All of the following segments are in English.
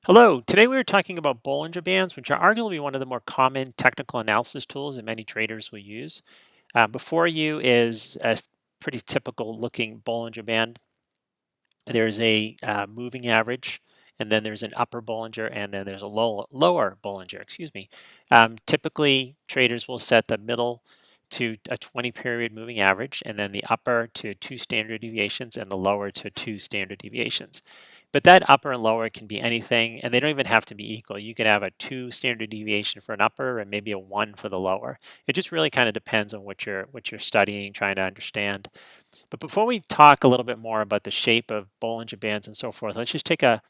Hello, today we are talking about Bollinger Bands, which are arguably one of the more common technical analysis tools that many traders will use. Before you is a pretty typical looking Bollinger Band. There's a moving average, and then there's an upper Bollinger, and then there's a lower Bollinger, excuse me. Typically, traders will set the middle to a 20 period moving average, and then the upper to 2 standard deviations, and the lower to 2 standard deviations. But that upper and lower can be anything, and they don't even have to be equal. You could have a 2 standard deviation for an upper and maybe a 1 for the lower. It just really kind of depends on what you're studying, trying to understand. But before we talk a little bit more about the shape of Bollinger Bands and so forth, let's just take a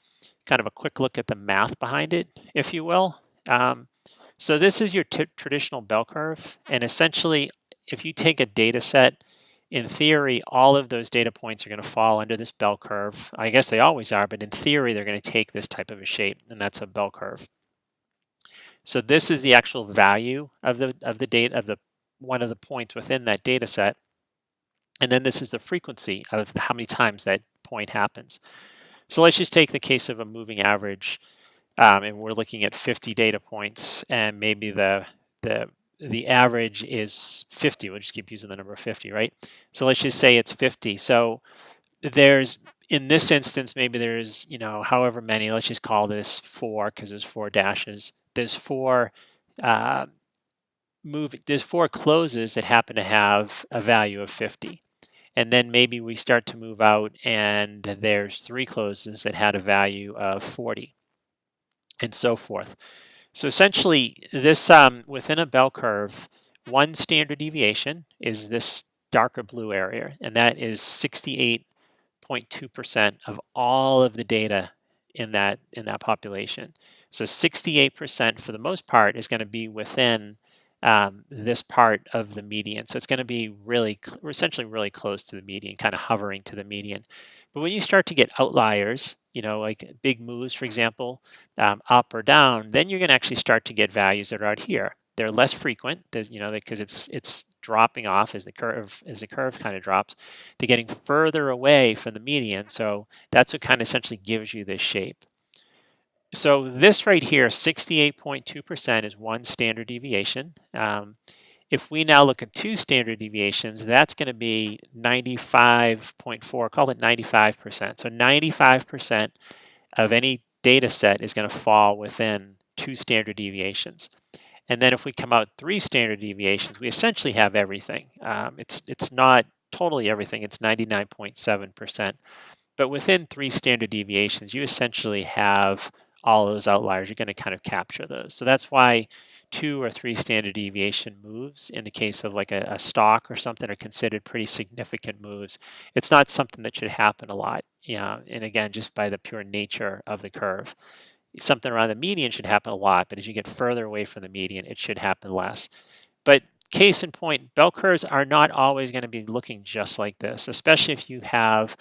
kind of a quick look at the math behind it, if you will. So this is your traditional bell curve, and essentially, if you take a data set, in theory, all of those data points are going to fall under this bell curve. I guess they always are, but in theory, they're going to take this type of a shape, and that's a bell curve. So this is the actual value of the data of the one of the points within that data set, and then this is the frequency of how many times that point happens. So let's just take the case of a moving average, and we're looking at 50 data points, and maybe the average is 50. We'll just keep using the number 50, right? So let's just say it's 50. So there's in this instance, maybe there's however many. Let's just call this 4 because there's 4 dashes. There's four uh, There's 4 closes that happen to have a value of 50. And then maybe we start to move out and there's 3 closes that had a value of 40 and so forth. So essentially this within a bell curve, 1 standard deviation is this darker blue area, and that is 68.2% of all of the data in that population. So 68% for the most part is going to be within this part of the median. So it's going to be essentially really close to the median, kind of hovering to the median. But when you start to get outliers, like big moves, for example, up or down, then you're going to actually start to get values that are out here. They're less frequent, because it's dropping off as the curve kind of drops. They're getting further away from the median, so that's what kind of essentially gives you this shape. So this right here, 68.2% is 1 standard deviation. If we now look at 2 standard deviations, that's going to be 95.4, call it 95%. So 95% of any data set is going to fall within 2 standard deviations. And then if we come out 3 standard deviations, we essentially have everything. It's not totally everything, it's 99.7%. But within 3 standard deviations, you essentially have all those outliers. You're going to kind of capture those. So that's why 2 or 3 standard deviation moves in the case of like a stock or something are considered pretty significant moves. It's not something that should happen a lot. And again, just by the pure nature of the curve. Something around the median should happen a lot, but as you get further away from the median, it should happen less. But case in point, bell curves are not always going to be looking just like this, especially if you have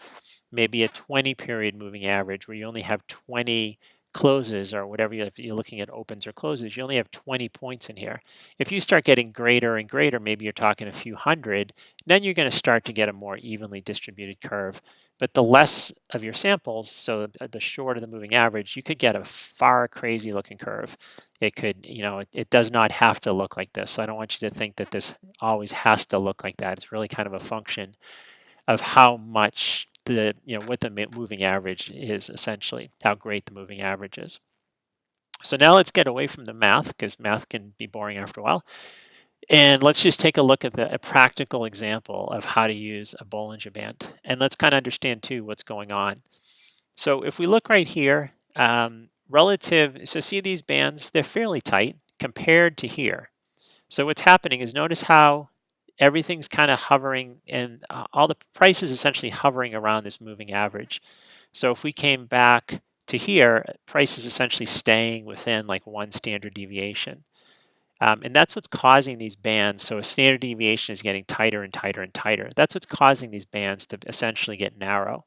maybe a 20 period moving average where you only have 20 closes or whatever. If you're looking at opens or closes, you only have 20 points in here. If you start getting greater and greater, maybe you're talking a few hundred, then you're going to start to get a more evenly distributed curve. But the less of your samples, so the shorter the moving average, you could get a far crazy looking curve. It could, it does not have to look like this. So I don't want you to think that this always has to look like that. It's really kind of a function of how much what the moving average is, essentially, how great the moving average is. So now let's get away from the math, because math can be boring after a while. And let's just take a look at a practical example of how to use a Bollinger Band. And let's kind of understand, too, what's going on. So if we look right here, so see these bands, they're fairly tight compared to here. So what's happening is notice how everything's kind of hovering, and all the prices essentially hovering around this moving average. So if we came back to here, price is essentially staying within like 1 standard deviation. And that's what's causing these bands. So a standard deviation is getting tighter and tighter and tighter. That's what's causing these bands to essentially get narrow.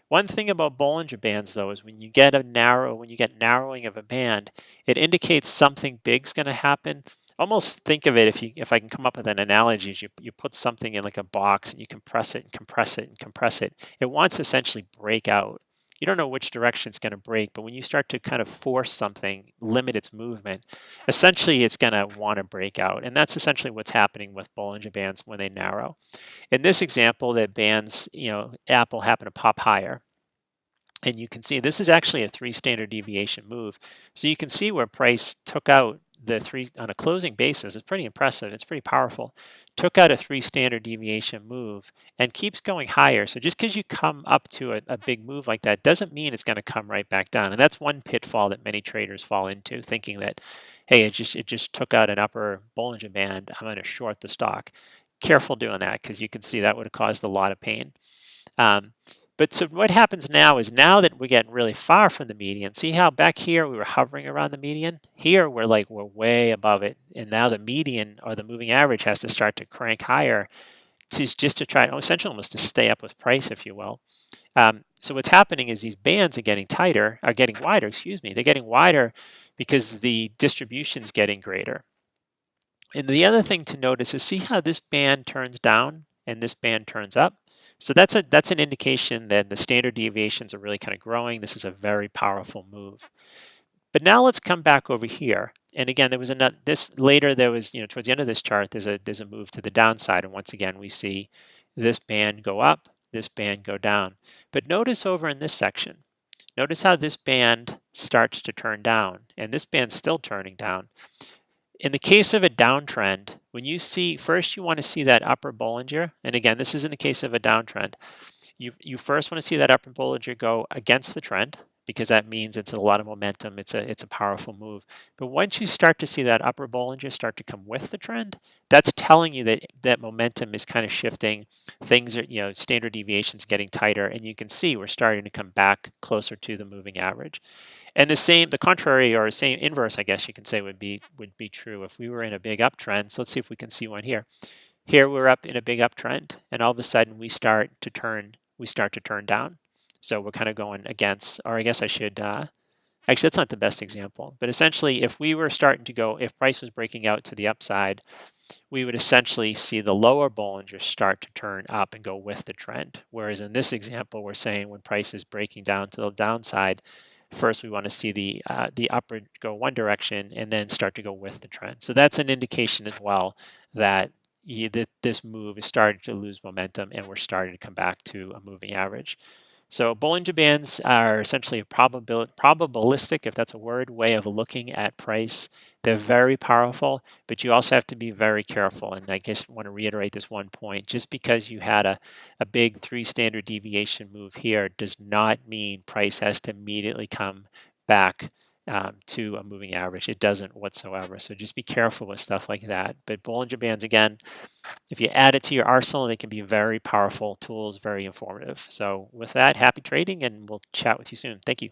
One thing about Bollinger Bands, though, is when you get narrowing of a band, it indicates something big's going to happen. Almost think of it, if I can come up with an analogy, is you put something in like a box and you compress it and compress it and compress it. It wants to essentially break out. you don't know which direction it's going to break, but when you start to kind of force something, limit its movement, essentially it's going to want to break out. And that's essentially what's happening with Bollinger Bands when they narrow. In this example, the bands, Apple happened to pop higher. And you can see this is actually a 3 standard deviation move. So you can see where price took out the 3 on a closing basis. It's pretty impressive. It's pretty powerful. Took out a 3 standard deviation move and keeps going higher. So just because you come up to a big move like that doesn't mean it's going to come right back down. And that's one pitfall that many traders fall into, thinking that, hey, it just took out an upper Bollinger Band. I'm going to short the stock. Careful doing that, because you can see that would have caused a lot of pain. But so what happens now is, now that we're getting really far from the median, see how back here we were hovering around the median? Here we're way above it. And now the median, or the moving average, has to start to crank higher just to try, essentially almost to stay up with price, if you will. So what's happening is these bands are getting wider, excuse me. They're getting wider because the distribution's getting greater. And the other thing to notice is, see how this band turns down and this band turns up? So that's an indication that the standard deviations are really kind of growing. This is a very powerful move. But now let's come back over here. And again, there was towards the end of this chart, there's a move to the downside. And once again, we see this band go up, this band go down. But notice over in this section, notice how this band starts to turn down, and this band's still turning down. In the case of a downtrend, when you see, first you want to see that upper Bollinger, and again, this is in the case of a downtrend, you first want to see that upper Bollinger go against the trend, because that means it's a lot of momentum, it's a powerful move. But once you start to see that upper Bollinger start to come with the trend, that's telling you that momentum is kind of shifting. Things are, standard deviations getting tighter, and you can see we're starting to come back closer to the moving average. And the contrary, or same inverse, I guess you can say, would be true if we were in a big uptrend. So let's see if we can see one here. Here we're up in a big uptrend, and all of a sudden we start to turn down. So we're kind of going against, or I guess I should, actually that's not the best example, but essentially if price was breaking out to the upside, we would essentially see the lower Bollinger start to turn up and go with the trend. Whereas in this example, we're saying when price is breaking down to the downside, first we want to see the upper go one direction and then start to go with the trend. So that's an indication as well that this move is starting to lose momentum and we're starting to come back to a moving average. So Bollinger Bands are essentially a probabilistic, if that's a word, way of looking at price. They're very powerful, but you also have to be very careful. And I just want to reiterate this one point. Just because you had a big 3 standard deviation move here does not mean price has to immediately come back to a moving average. It doesn't whatsoever. So just be careful with stuff like that. But Bollinger Bands, again, if you add it to your arsenal, they can be very powerful tools, very informative. So with that, happy trading, and we'll chat with you soon. Thank you.